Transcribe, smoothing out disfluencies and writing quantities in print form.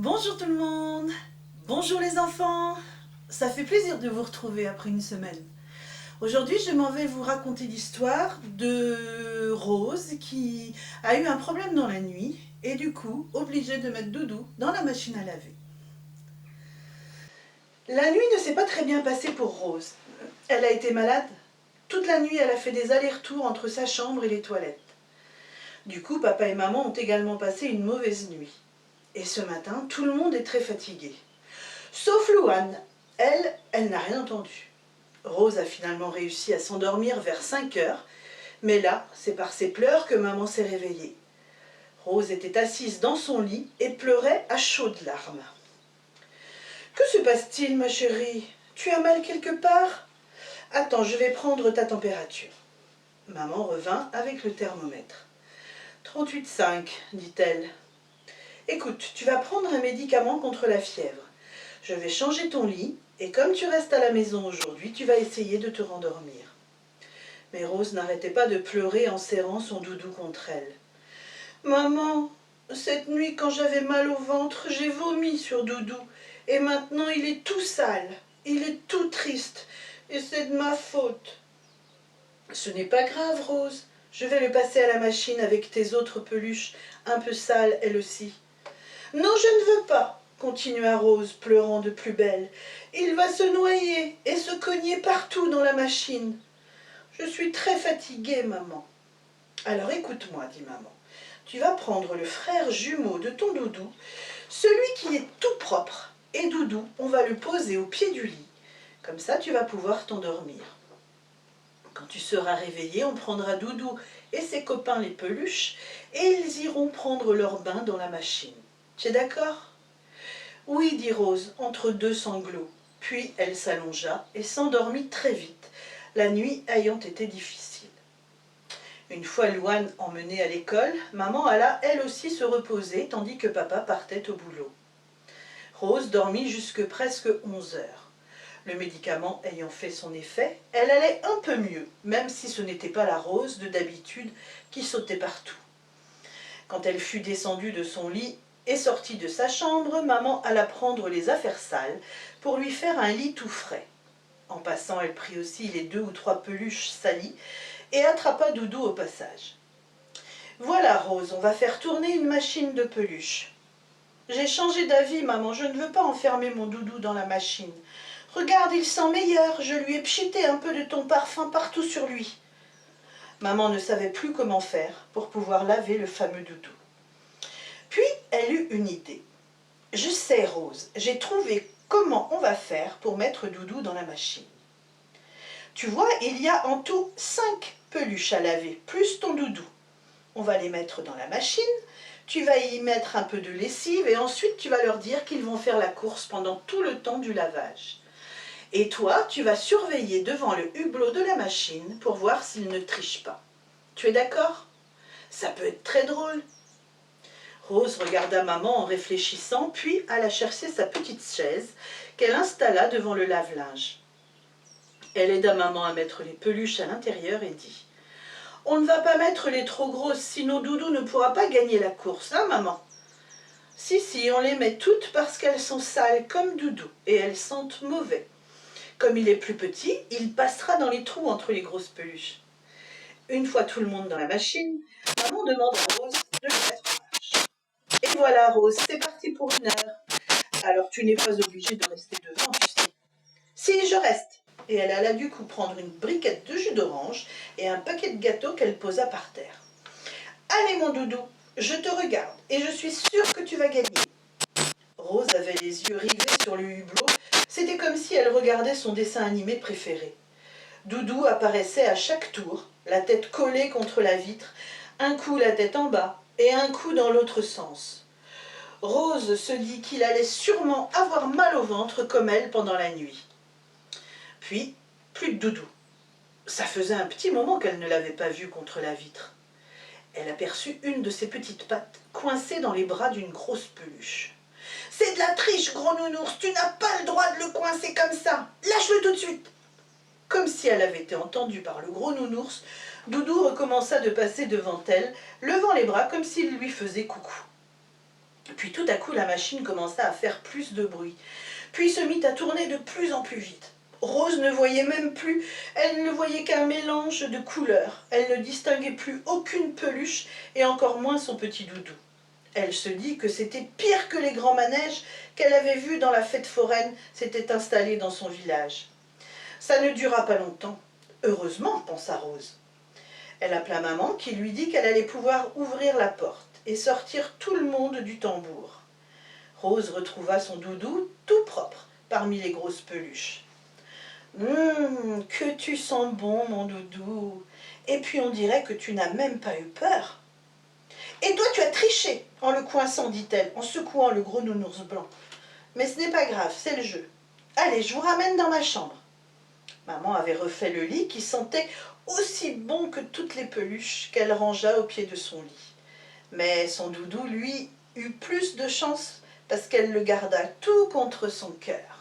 Bonjour tout le monde. Bonjour les enfants. Ça fait plaisir de vous retrouver après une semaine. Aujourd'hui, je m'en vais vous raconter l'histoire de Rose qui a eu un problème dans la nuit et du coup obligée de mettre Doudou dans la machine à laver. La nuit ne s'est pas très bien passée pour Rose. Elle a été malade. Toute la nuit, elle a fait des allers-retours entre sa chambre et les toilettes. Du coup, papa et maman ont également passé une mauvaise nuit. Et ce matin, tout le monde est très fatigué. Sauf Louane. Elle n'a rien entendu. Rose a finalement réussi à s'endormir vers 5 heures, mais là, c'est par ses pleurs que maman s'est réveillée. Rose était assise dans son lit et pleurait à chaudes larmes. « Que se passe-t-il, ma chérie? Tu as mal quelque part? Attends, je vais prendre ta température. » Maman revint avec le thermomètre. « 38,5, dit-elle. Écoute, tu vas prendre un médicament contre la fièvre. Je vais changer ton lit et comme tu restes à la maison aujourd'hui, tu vas essayer de te rendormir. » Mais Rose n'arrêtait pas de pleurer en serrant son doudou contre elle. « Maman, cette nuit quand j'avais mal au ventre, j'ai vomi sur Doudou et maintenant il est tout sale, il est tout triste et c'est de ma faute. » « Ce n'est pas grave, Rose, je vais le passer à la machine avec tes autres peluches, un peu sales elles aussi. »« Non, je ne veux pas, continua Rose, pleurant de plus belle. Il va se noyer et se cogner partout dans la machine. Je suis très fatiguée, maman. Alors écoute-moi, dit maman. Tu vas prendre le frère jumeau de ton Doudou, celui qui est tout propre, et Doudou, on va le poser au pied du lit. Comme ça, tu vas pouvoir t'endormir. Quand tu seras réveillé, on prendra Doudou et ses copains les peluches, et ils iront prendre leur bain dans la machine. Tu es d'accord ? Oui, dit Rose, entre deux sanglots. Puis elle s'allongea et s'endormit très vite, la nuit ayant été difficile. Une fois Louane emmenée à l'école, maman alla elle aussi se reposer tandis que papa partait au boulot. Rose dormit jusque presque 11 heures. Le médicament ayant fait son effet, elle allait un peu mieux, même si ce n'était pas la Rose de d'habitude qui sautait partout. Quand elle fut descendue de son lit et sortie de sa chambre, maman alla prendre les affaires sales pour lui faire un lit tout frais. En passant, elle prit aussi les 2 ou 3 peluches salies et attrapa Doudou au passage. « Voilà, Rose, on va faire tourner une machine de peluches. »« J'ai changé d'avis, maman, je ne veux pas enfermer mon Doudou dans la machine. Regarde, il sent meilleur, je lui ai pchité un peu de ton parfum partout sur lui. » Maman ne savait plus comment faire pour pouvoir laver le fameux Doudou. Puis elle eut une idée. « Je sais, Rose, j'ai trouvé comment on va faire pour mettre Doudou dans la machine. Tu vois, il y a en tout 5 peluches à laver, plus ton Doudou. On va les mettre dans la machine, tu vas y mettre un peu de lessive et ensuite tu vas leur dire qu'ils vont faire la course pendant tout le temps du lavage. Et toi, tu vas surveiller devant le hublot de la machine pour voir s'ils ne trichent pas. Tu es d'accord? Ça peut être très drôle. » Rose regarda maman en réfléchissant, puis alla chercher sa petite chaise qu'elle installa devant le lave-linge. Elle aida maman à mettre les peluches à l'intérieur et dit « On ne va pas mettre les trop grosses, sinon Doudou ne pourra pas gagner la course, hein maman ?»« Si, si, on les met toutes parce qu'elles sont sales comme Doudou et elles sentent mauvais. Comme il est plus petit, il passera dans les trous entre les grosses peluches. » Une fois tout le monde dans la machine, maman demande à Rose de le mettre en marche. « Et voilà, Rose, c'est parti pour 1 heure. Alors tu n'es pas obligée de rester devant, tu sais. »« Si, je reste. » Et elle alla du coup prendre une briquette de jus d'orange et un paquet de gâteaux qu'elle posa par terre. « Allez mon Doudou, je te regarde et je suis sûre que tu vas gagner. » Rose avait les yeux rivés sur le hublot, c'était comme si elle regardait son dessin animé préféré. Doudou apparaissait à chaque tour, la tête collée contre la vitre, un coup la tête en bas et un coup dans l'autre sens. Rose se dit qu'il allait sûrement avoir mal au ventre comme elle pendant la nuit. Puis, plus de Doudou. Ça faisait un petit moment qu'elle ne l'avait pas vu contre la vitre. Elle aperçut une de ses petites pattes coincée dans les bras d'une grosse peluche. « C'est de la triche, gros nounours, tu n'as pas le droit de le coincer comme ça. Lâche-le tout de suite. » Comme si elle avait été entendue par le gros nounours, Doudou recommença de passer devant elle, levant les bras comme s'il lui faisait coucou. Puis tout à coup, la machine commença à faire plus de bruit, puis se mit à tourner de plus en plus vite. Rose ne voyait même plus, elle ne voyait qu'un mélange de couleurs. Elle ne distinguait plus aucune peluche et encore moins son petit doudou. Elle se dit que c'était pire que les grands manèges qu'elle avait vus dans la fête foraine s'étaient installés dans son village. Ça ne dura pas longtemps. Heureusement, pensa Rose. Elle appela maman qui lui dit qu'elle allait pouvoir ouvrir la porte et sortir tout le monde du tambour. Rose retrouva son doudou tout propre parmi les grosses peluches. Que tu sens bon, mon doudou. Et puis on dirait que tu n'as même pas eu peur. Et toi, tu as triché en le coinçant, dit-elle, en secouant le gros nounours blanc. Mais ce n'est pas grave, c'est le jeu. Allez, je vous ramène dans ma chambre. Maman avait refait le lit qui sentait aussi bon que toutes les peluches qu'elle rangea au pied de son lit. Mais son doudou, lui, eut plus de chance parce qu'elle le garda tout contre son cœur.